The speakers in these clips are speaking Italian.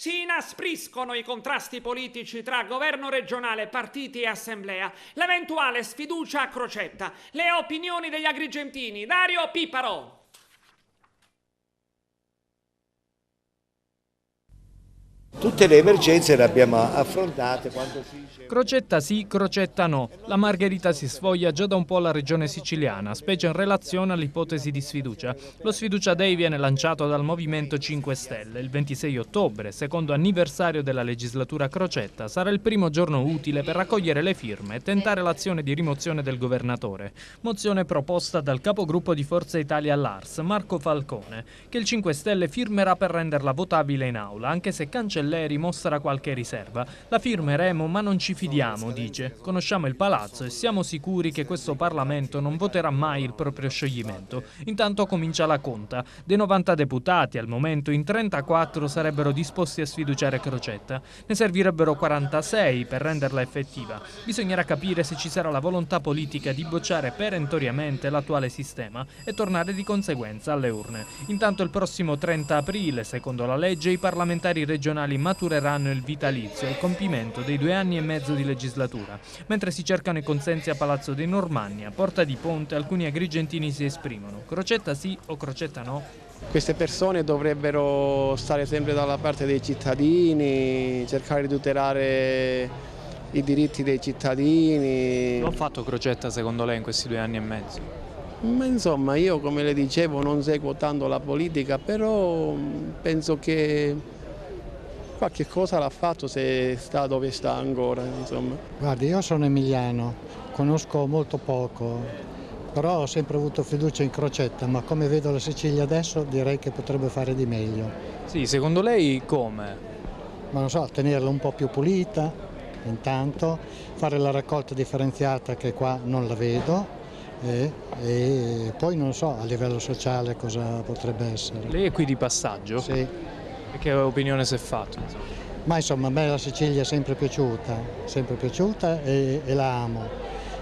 Si inaspriscono i contrasti politici tra governo regionale, partiti e assemblea. L'eventuale sfiducia a Crocetta. Le opinioni degli agrigentini. Dario Piparo. Tutte le emergenze le abbiamo affrontate quando si dice... Crocetta sì, Crocetta no. La Margherita si sfoglia già da un po' la regione siciliana, specie in relazione all'ipotesi di sfiducia. Lo sfiducia Day viene lanciato dal Movimento 5 Stelle. Il 26 ottobre, secondo anniversario della legislatura Crocetta, sarà il primo giorno utile per raccogliere le firme e tentare l'azione di rimozione del governatore. Mozione proposta dal capogruppo di Forza Italia all'Ars, Marco Falcone, che il 5 Stelle firmerà per renderla votabile in aula, anche se Cancelleri mostra qualche riserva. La firmeremo ma non ci fidiamo, dice. Conosciamo il palazzo e siamo sicuri che questo Parlamento non voterà mai il proprio scioglimento. Intanto comincia la conta. Dei 90 deputati al momento in 34 sarebbero disposti a sfiduciare Crocetta. Ne servirebbero 46 per renderla effettiva. Bisognerà capire se ci sarà la volontà politica di bocciare perentoriamente l'attuale sistema e tornare di conseguenza alle urne. Intanto il prossimo 30 aprile, secondo la legge, i parlamentari regionali matureranno il vitalizio al compimento dei 2 anni e mezzo di legislatura. Mentre si cercano i consensi a Palazzo dei Normanni, a Porta di Ponte alcuni agrigentini si esprimono. Crocetta sì o Crocetta no? Queste persone dovrebbero stare sempre dalla parte dei cittadini, cercare di tutelare i diritti dei cittadini. Lo ha fatto Crocetta secondo lei in questi 2 anni e mezzo? Ma insomma, io come le dicevo non seguo tanto la politica, però penso che qualche cosa l'ha fatto se sta dove sta ancora, insomma. Guardi, io sono emiliano, conosco molto poco, però ho sempre avuto fiducia in Crocetta, ma come vedo la Sicilia adesso direi che potrebbe fare di meglio. Sì, secondo lei come? Ma non so, tenerla un po' più pulita, intanto, fare la raccolta differenziata che qua non la vedo. E poi non so a livello sociale cosa potrebbe essere. Lei è qui di passaggio? Sì. E che opinione si è fatto? Ma insomma a me la Sicilia è sempre piaciuta e la amo.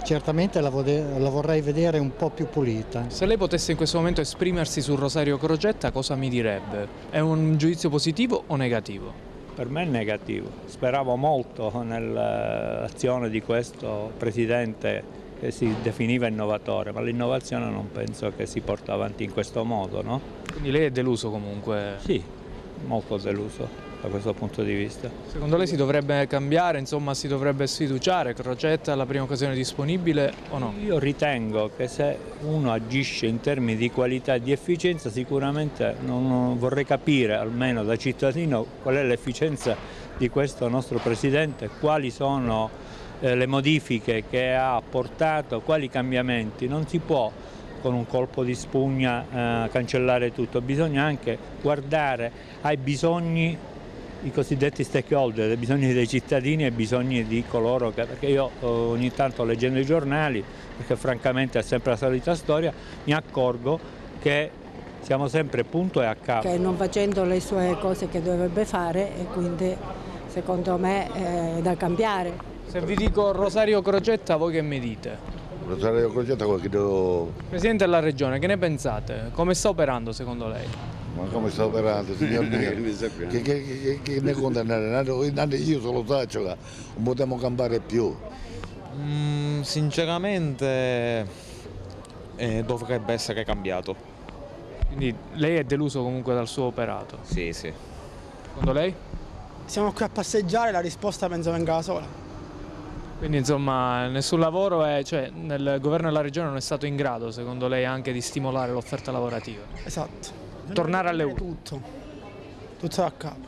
Certamente la vorrei vedere un po' più pulita. Se lei potesse in questo momento esprimersi su Rosario Crocetta, cosa mi direbbe? È un giudizio positivo o negativo? Per me è negativo. Speravo molto nell'azione di questo presidente che si definiva innovatore, ma l'innovazione non penso che si porta avanti in questo modo, no? Quindi lei è deluso comunque? Sì, molto deluso da questo punto di vista. Secondo lei si dovrebbe cambiare, insomma si dovrebbe sfiduciare Crocetta alla prima occasione disponibile o no? Io ritengo che se uno agisce in termini di qualità e di efficienza sicuramente non vorrei capire, almeno da cittadino, qual è l'efficienza di questo nostro Presidente, quali sono le modifiche che ha apportato, quali cambiamenti. Non si può con un colpo di spugna cancellare tutto, bisogna anche guardare ai bisogni, i cosiddetti stakeholder, ai bisogni dei cittadini e ai bisogni di coloro che, perché io ogni tanto leggendo i giornali, perché francamente è sempre la solita storia, mi accorgo che siamo sempre punto e a capo. Che non facendo le sue cose che dovrebbe fare e quindi secondo me è da cambiare. Se vi dico Rosario Crocetta, voi che mi dite? Rosario Crocetta credo... Presidente della Regione, che ne pensate? Come sta operando secondo lei? Ma come sta operando, signor mio? Che ne condannare? Io solo faccio che non potremmo campare più. Sinceramente dovrebbe essere cambiato. Quindi lei è deluso comunque dal suo operato? Sì, sì. Secondo lei? Siamo qui a passeggiare, la risposta penso venga da sola. Quindi insomma nessun lavoro, cioè nel governo della regione non è stato in grado secondo lei anche di stimolare l'offerta lavorativa? Esatto. Tornare alle urne? Tutto da capo.